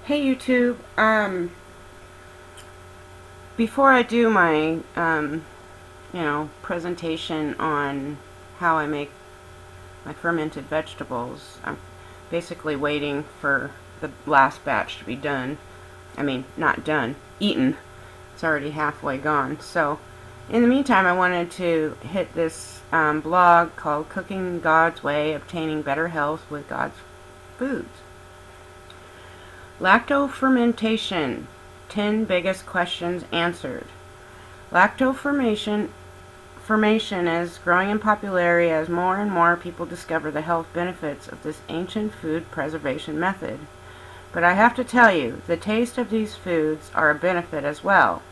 Hey YouTube, before I do my, presentation on how I make my fermented vegetables, I'm basically waiting for the last batch to be done. I mean, not done, eaten. It's already halfway gone. So, in the meantime, I wanted to hit this blog called Cooking God's Way, Obtaining Better Health with God's Foods. Lactofermentation, 10 biggest questions answered. Lactofermentation is growing in popularity as more and more people discover the health benefits of this ancient food preservation method. But I have to tell you, the taste of these foods are a benefit as well.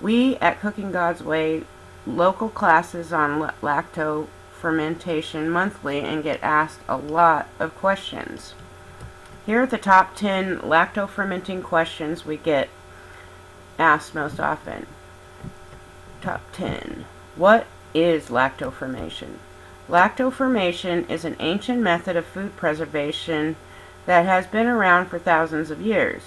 We at Cooking God's Way local classes on lactofermentation monthly and get asked a lot of questions. Here are the top 10 lactofermenting questions we get asked most often. Top 10. What is lactofermentation? Lactofermentation is an ancient method of food preservation that has been around for thousands of years,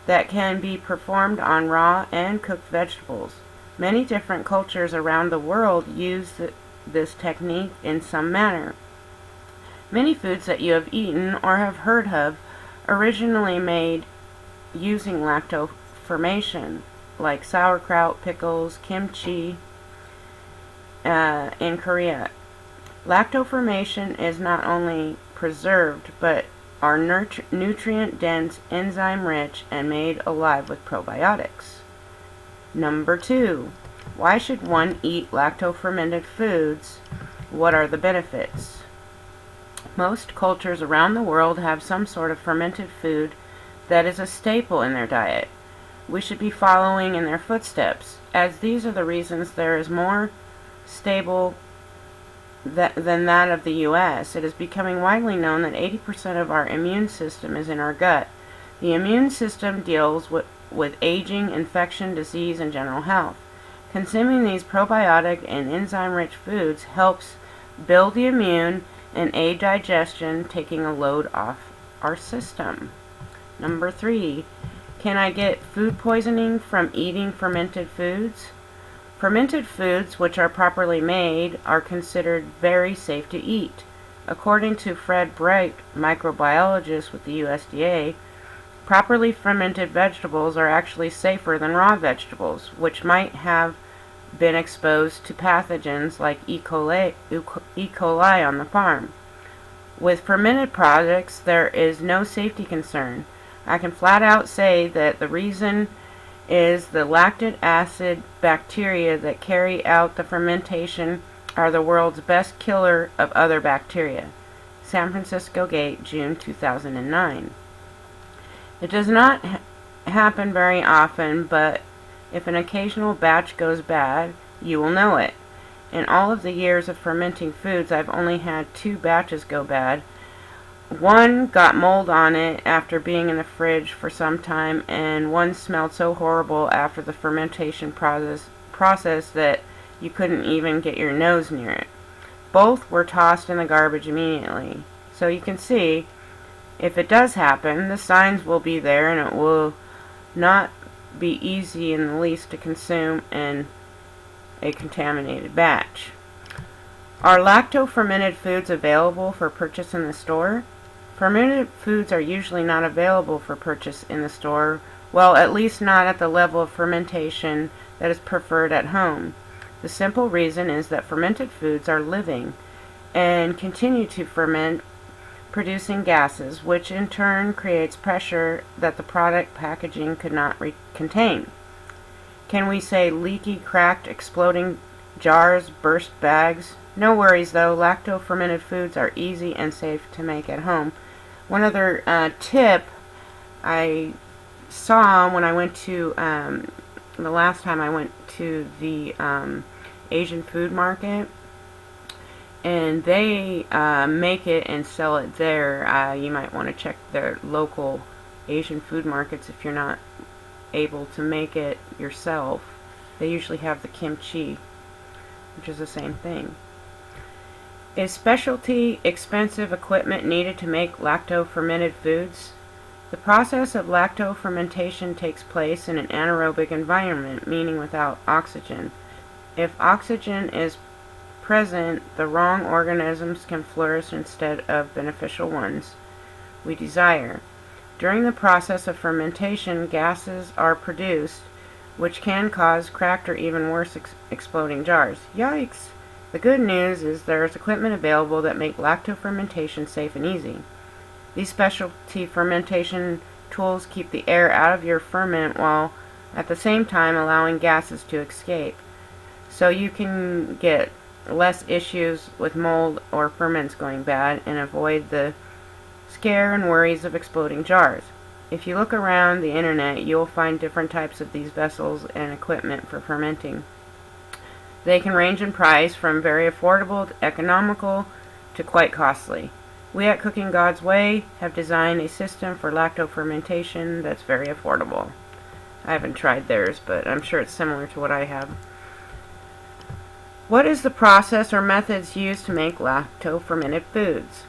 that can be performed on raw and cooked vegetables. Many different cultures around the world use this technique in some manner. Many foods that you have eaten or have heard of originally made using lactofermentation, like sauerkraut, pickles, kimchi in Korea. Lactofermentation is not only preserved, but are nutrient-dense, enzyme-rich, and made alive with probiotics. Number 2. Why should one eat lactofermented foods? What are the benefits? Most cultures around the world have some sort of fermented food that is a staple in their diet. We should be following in their footsteps, as these are the reasons there is more stable than that of the U.S. It is becoming widely known that 80% of our immune system is in our gut. The immune system deals with aging, infection, disease, and general health. Consuming these probiotic and enzyme-rich foods helps build the immune and aid digestion, taking a load off our system. Number 3. Can I get food poisoning from eating fermented foods? Fermented foods, which are properly made, are considered very safe to eat. According to Fred Bright, microbiologist with the USDA, properly fermented vegetables are actually safer than raw vegetables, which might have been exposed to pathogens like E. coli on the farm. With fermented products, there is no safety concern. I can flat out say that the reason is the lactic acid bacteria that carry out the fermentation are the world's best killer of other bacteria. San Francisco Gate, June 2009. It does not happen very often, but if an occasional batch goes bad, you will know it. In all of the years of fermenting foods, I've only had 2 batches go bad. One got mold on it after being in the fridge for some time, and one smelled so horrible after the fermentation process that you couldn't even get your nose near it. Both were tossed in the garbage immediately. So you can see, if it does happen, the signs will be there, and it will not be easy in the least to consume in a contaminated batch. Are lacto-fermented foods available for purchase in the store? Fermented foods are usually not available for purchase in the store, well, at least not at the level of fermentation that is preferred at home. The simple reason is that fermented foods are living and continue to ferment, producing gases, which in turn creates pressure that the product packaging could not contain. Can we say leaky, cracked, exploding jars, burst bags? No worries though, lacto-fermented foods are easy and safe to make at home. One other tip I saw when I went to, the last time I went to the Asian food market, and they make it and sell it there. You might want to check their local Asian food markets if you're not able to make it yourself. They usually have the kimchi, which is the same thing. Is specialty expensive equipment needed to make lacto-fermented foods? The process of lactofermentation takes place in an anaerobic environment, meaning without oxygen. If oxygen is present, the wrong organisms can flourish instead of beneficial ones we desire. During the process of fermentation, gases are produced, which can cause cracked or even worse exploding jars. Yikes! The good news is there is equipment available that make lactofermentation safe and easy. These specialty fermentation tools keep the air out of your ferment while at the same time allowing gases to escape, so you can get less issues with mold or ferments going bad and avoid the scare and worries of exploding jars. If you look around the internet, you'll find different types of these vessels and equipment for fermenting. They can range in price from very affordable to economical to quite costly. We at Cooking God's Way have designed a system for lactofermentation that's very affordable. I haven't tried theirs, but I'm sure it's similar to what I have. What is the process or methods used to make lacto-fermented foods?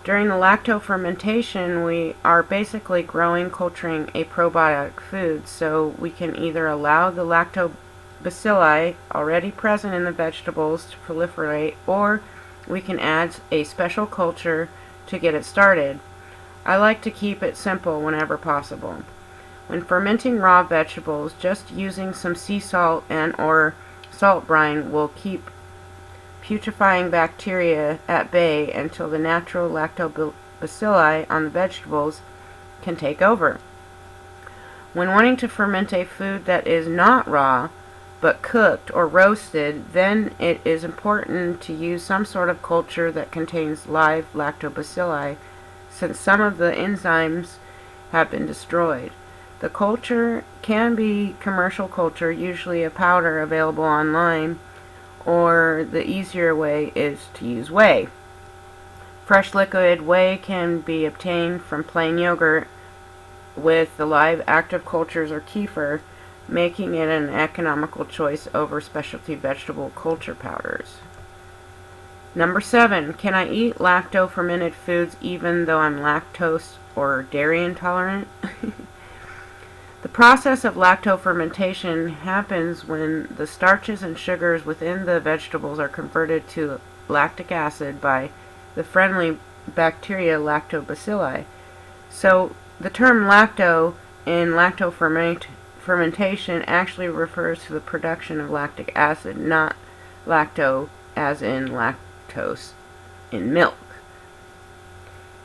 During the lactofermentation, we are basically growing, culturing a probiotic food, so we can either allow the lactobacilli already present in the vegetables to proliferate, or we can add a special culture to get it started. I like to keep it simple whenever possible. When fermenting raw vegetables, just using some sea salt and or salt brine will keep putrefying bacteria at bay until the natural lactobacilli on the vegetables can take over. When wanting to ferment a food that is not raw, but cooked or roasted, then it is important to use some sort of culture that contains live lactobacilli, since some of the enzymes have been destroyed. The culture can be commercial culture, usually a powder available online, or the easier way is to use whey. Fresh liquid whey can be obtained from plain yogurt with the live active cultures or kefir, making it an economical choice over specialty vegetable culture powders. Number 7. Can I eat lacto-fermented foods even though I'm lactose or dairy intolerant? The process of lactofermentation happens when the starches and sugars within the vegetables are converted to lactic acid by the friendly bacteria lactobacilli. So the term lacto in lactofermentation actually refers to the production of lactic acid, not lacto as in lactose in milk.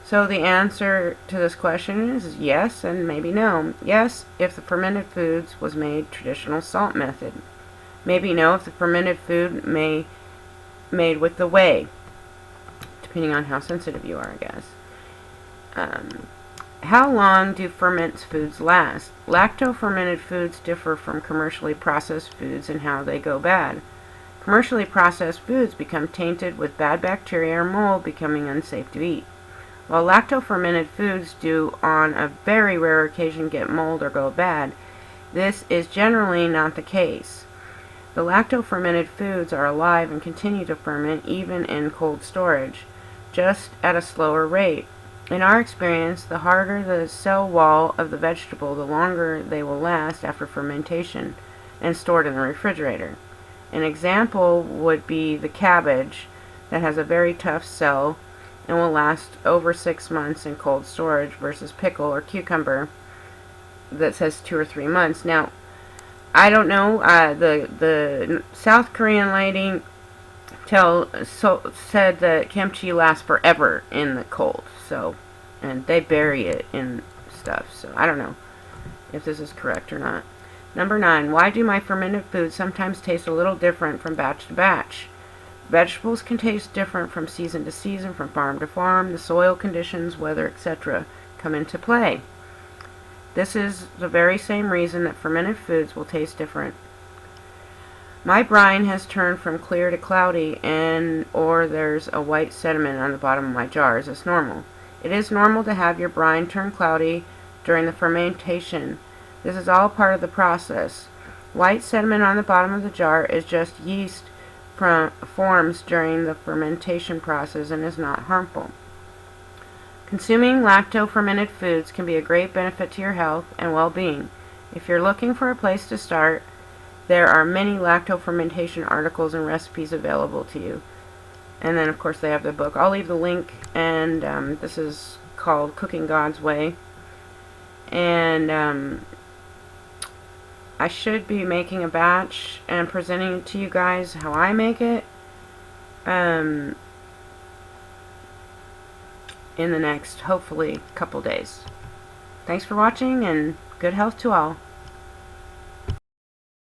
So the answer to this question is yes and maybe no. Yes, if the fermented foods was made traditional salt method. Maybe no if the fermented food made with the whey, depending on how sensitive you are, I guess. How long do fermented foods last? Lacto-fermented foods differ from commercially processed foods in how they go bad. Commercially processed foods become tainted with bad bacteria or mold, becoming unsafe to eat. While lacto-fermented foods do on a very rare occasion get mold or go bad, this is generally not the case. The lacto-fermented foods are alive and continue to ferment even in cold storage, just at a slower rate. In our experience, the harder the cell wall of the vegetable, the longer they will last after fermentation and stored in the refrigerator. An example would be the cabbage that has a very tough cell and will last over 6 months in cold storage versus pickle or cucumber that says 2 or 3 months. Now, I don't know, the South Korean lady said that kimchi lasts forever in the cold, so, and they bury it in stuff, so I don't know if this is correct or not. Number 9, why do my fermented foods sometimes taste a little different from batch to batch? Vegetables can taste different from season to season, from farm to farm. The soil conditions, weather, etc. come into play. This is the very same reason that fermented foods will taste different. My brine has turned from clear to cloudy or there's a white sediment on the bottom of my jar. Is this normal? It is normal to have your brine turn cloudy during the fermentation. This is all part of the process. White sediment on the bottom of the jar is just yeast forms during the fermentation process and is not harmful. Consuming lacto-fermented foods can be a great benefit to your health and well-being. If you're looking for a place to start, there are many lacto-fermentation articles and recipes available to you. And then, of course, they have the book. I'll leave the link, and this is called Cooking God's Way. And I should be making a batch and presenting it to you guys how I make it in the next, hopefully, couple days. Thanks for watching, and good health to all.